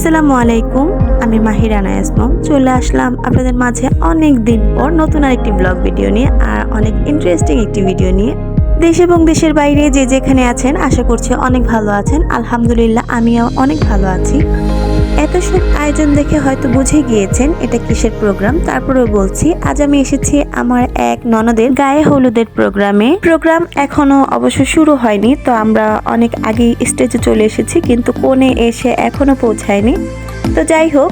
আসসালামু আলাইকুম, আমি মাহিরা নায়াজ মম চলে আসলাম আপনাদের মাঝে অনেক দিন পর নতুন আরেকটি ব্লগ ভিডিও নিয়ে আর অনেক ইন্টারেস্টিং একটি ভিডিও নিয়ে। দেশ এবং দেশের বাইরে যে যেখানে আছেন আশা করছি অনেক ভালো আছেন। আলহামদুলিল্লাহ আমিও অনেক ভালো আছি। এত সব আয়োজন দেখে হয়তো বুঝে গিয়েছেন এটা কিসের প্রোগ্রাম, তারপরেও বলছি আজ আমি এসেছি আমার এক ননদের গায়ে হলুদের প্রোগ্রাম এখনো অবশ্য শুরু হয়নি, তো আমরা অনেক আগেই স্টেজে চলে এসেছি কিন্তু কোণে এসে এখনো পৌঁছায়নি। তো যাই হোক,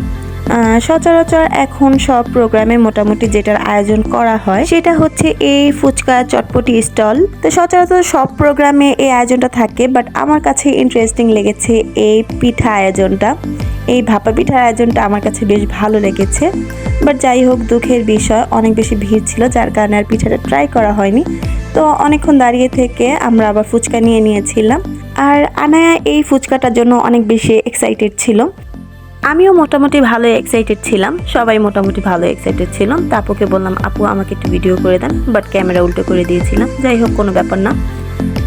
সচরাচর এখন সব প্রোগ্রামে মোটামুটি যেটার আয়োজন করা হয় সেটা হচ্ছে এই ফুচকা চটপটি স্টল। তো সচরাচর সব প্রোগ্রামে এই আয়োজনটা থাকে, বাট আমার কাছে ইন্টারেস্টিং লেগেছে এই পিঠা আয়োজনটা। এই ভাপা পিঠার আয়োজনটা আমার কাছে বেশ ভালো লেগেছে। বাট যাই হোক, দুঃখের বিষয় অনেক বেশি ভিড় ছিল, যার কারণে আর পিঠাটা ট্রাই করা হয়নি। তো অনেকক্ষণ দাঁড়িয়ে থেকে আমরা আবার ফুচকা নিয়েছিলাম। আর আনায়া এই ফুচকাটার জন্য অনেক বেশি এক্সাইটেড ছিল। আমিও মোটামুটি ভালো এক্সাইটেড ছিলাম, সবাই মোটামুটি ভালো এক্সাইটেড ছিলাম। তা আপুকে বললাম আপু আমাকে একটু ভিডিও করে দেন, বাট ক্যামেরা উল্টো করে দিয়েছিলাম। যাই হোক, কোনো ব্যাপার না।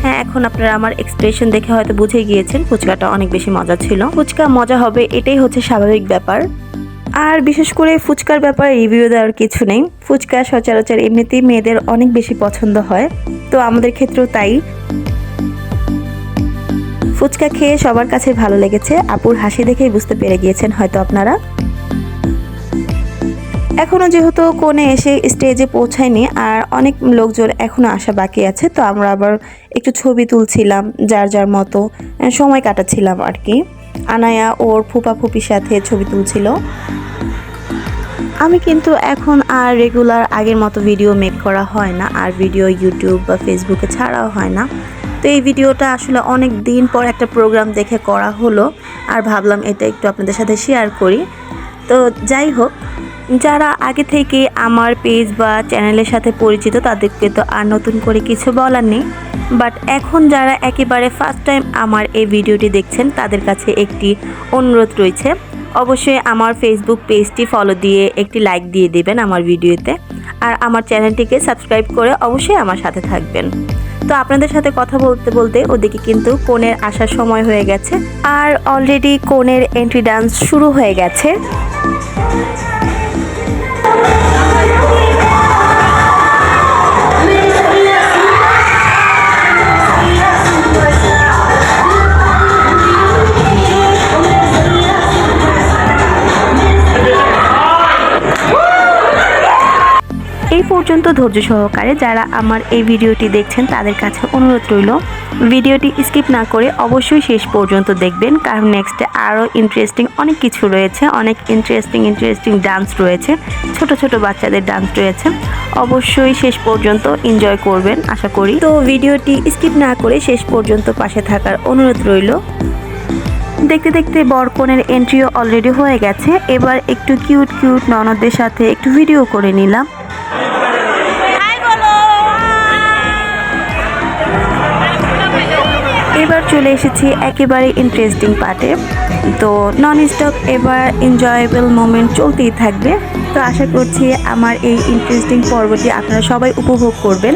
হ্যাঁ, এখন আপনারা আমার এক্সপ্রেশন দেখে হয়তো বুঝে গিয়েছেন ফুচকাটা অনেক বেশি মজা ছিল। ফুচকা মজা হবে এটাই হচ্ছে স্বাভাবিক ব্যাপার। আর বিশেষ করে ফুচকার ব্যাপারে রিভিউ দেওয়ার কিছু নেই। ফুচকা সচরাচর এমনিতেই মেয়েদের অনেক বেশি পছন্দ হয়, তো আমাদের ক্ষেত্রেও তাই। ফুচকা খেয়ে সবার কাছে ভালো লেগেছে, আপুর হাসি দেখেই বুঝতে পেরে গিয়েছেন হয়তো আপনারা। এখনো যেহেতু কোণে এসে স্টেজে পৌঁছায়নি আর অনেক লোকজন এখনো আসা বাকি আছে, তো আমরা আবার একটু ছবি তুলছিলাম, যার যার মতো সময় কাটাচ্ছিলাম আর কি। আনায়া ওর ফুপা ফুপির সাথে ছবি তুলছিল। আমি কিন্তু এখন আর রেগুলার আগের মতো ভিডিও মেক করা হয় না, আর ভিডিও ইউটিউব বা ফেসবুকে ছাড়াও হয় না। তো এই ভিডিওটা আসলে অনেক দিন পর একটা প্রোগ্রাম দেখে করা হলো, আর ভাবলাম এটা একটু আপনাদের সাথে শেয়ার করি। তো যাই হোক, যারা আগে থেকে আমার পেজ বা চ্যানেলের সাথে পরিচিত তাদেরকে তো আর নতুন করে কিছু বলার নেই, বাট এখন যারা একেবারে ফার্স্ট টাইম আমার এই ভিডিওটি দেখছেন তাদের কাছে একটি অনুরোধ রয়েছে। অবশ্যই আমার ফেসবুক পেজটি ফলো দিয়ে একটি লাইক দিয়ে দিবেন আমার ভিডিওতে, আর আমার চ্যানেলটিকে সাবস্ক্রাইব করে অবশ্যই আমার সাথে থাকবেন। তো আপনাদের সাথে কথা বলতে বলতে ওদিকে কিন্তু কোণের আসার সময় হয়ে গেছে, আর অলরেডি কোণের এন্ট্রি ডান্স শুরু হয়ে গেছে। এই পর্যন্ত ধৈর্য সহকারে যারা আমার এই ভিডিওটি দেখছেন তাদের কাছে অনুরোধ রইল ভিডিওটি স্কিপ না করে অবশ্যই শেষ পর্যন্ত দেখবেন, কারণ নেক্সটে আরও ইন্টারেস্টিং অনেক কিছু রয়েছে, অনেক ইন্টারেস্টিং ডান্স রয়েছে, ছোট ছোট বাচ্চাদের ডান্স রয়েছে। অবশ্যই শেষ পর্যন্ত এনজয় করবেন আশা করি। তো ভিডিওটি স্কিপ না করে শেষ পর্যন্ত পাশে থাকার অনুরোধ রইল। দেখতে দেখতে বরকনের এন্ট্রিও অলরেডি হয়ে গেছে। এবার একটু কিউট ননদদের সাথে একটু ভিডিও করে নিলাম। এবার চলে এসেছি একেবারে ইন্টারেস্টিং পার্টে। তো নন স্টপ এবার এনজয়েবল মোমেন্ট চলতেই থাকবে। তো আশা করছি আমার এই ইন্টারেস্টিং পর্বটি আপনারা সবাই উপভোগ করবেন।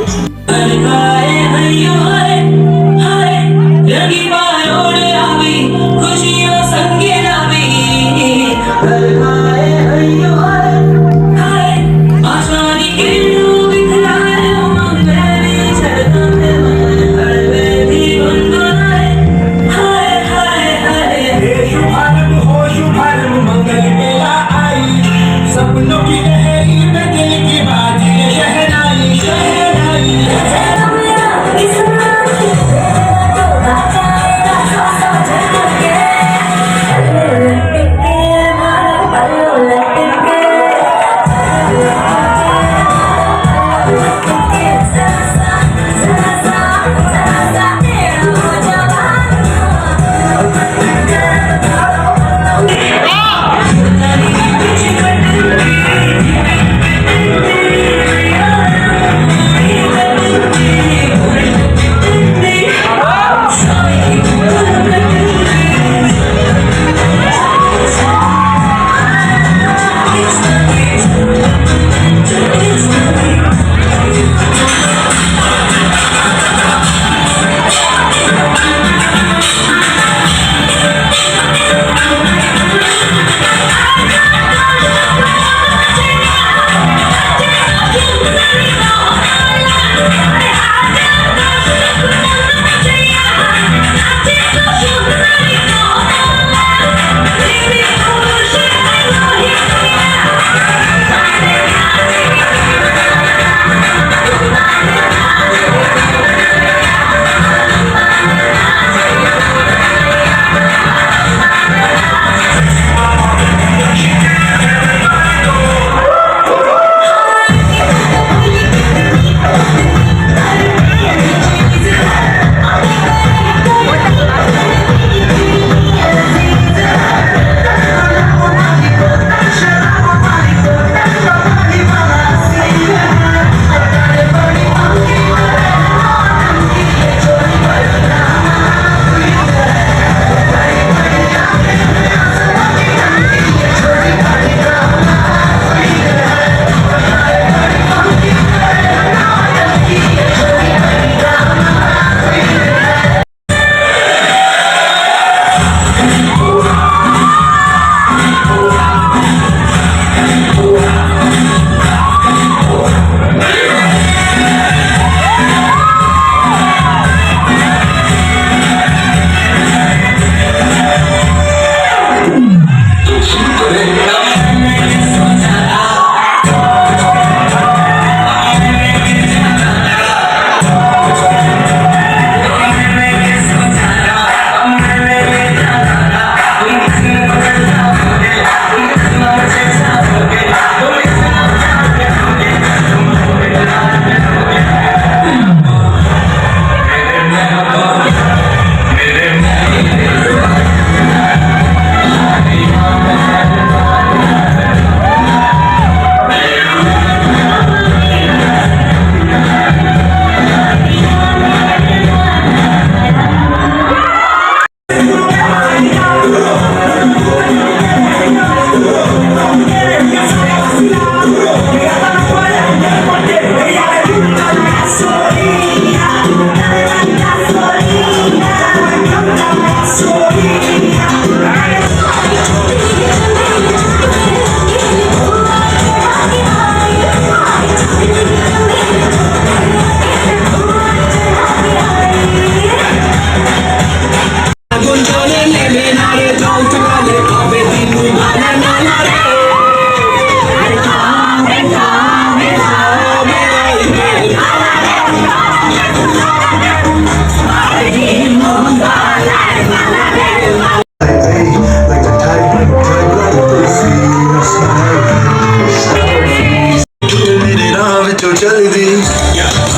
चलदी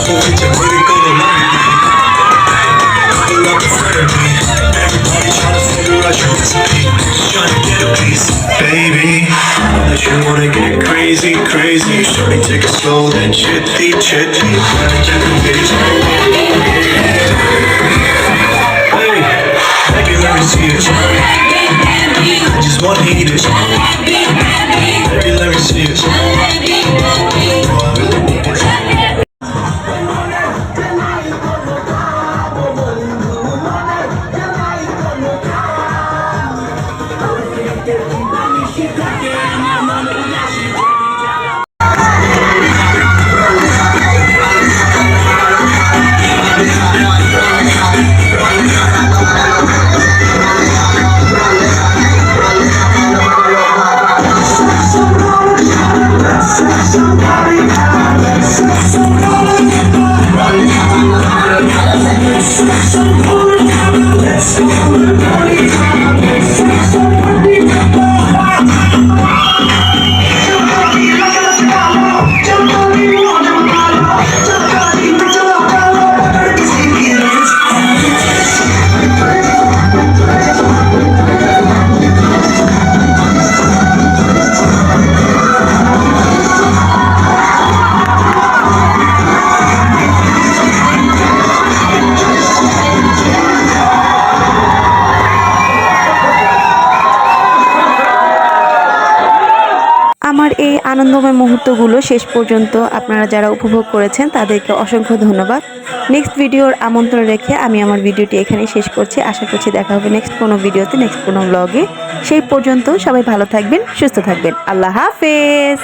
वो विच मेरे कोल pull up in front of me. Everybody tryna figure out your recipe, just tryna get a piece. Baby, that you wanna get crazy, crazy. Shorty, take it slow, then chitty, chitty. Gotta get the bitch. Hey, baby, let me see it. I just wanna eat it. Baby, let me see it. Oh, I really need it. আমার এই আনন্দময় মুহূর্তগুলো শেষ পর্যন্ত আপনারা যারা উপভোগ করেছেন তাদেরকে অসংখ্য ধন্যবাদ। নেক্সট ভিডিওর আমন্ত্রণ রেখে আমি আমার ভিডিওটি এখানেই শেষ করছি। আশা করছি দেখা হবে নেক্সট কোনো ভিডিওতে, নেক্সট কোনো ব্লগে। সেই পর্যন্ত সবাই ভালো থাকবেন, সুস্থ থাকবেন। আল্লাহ হাফেজ।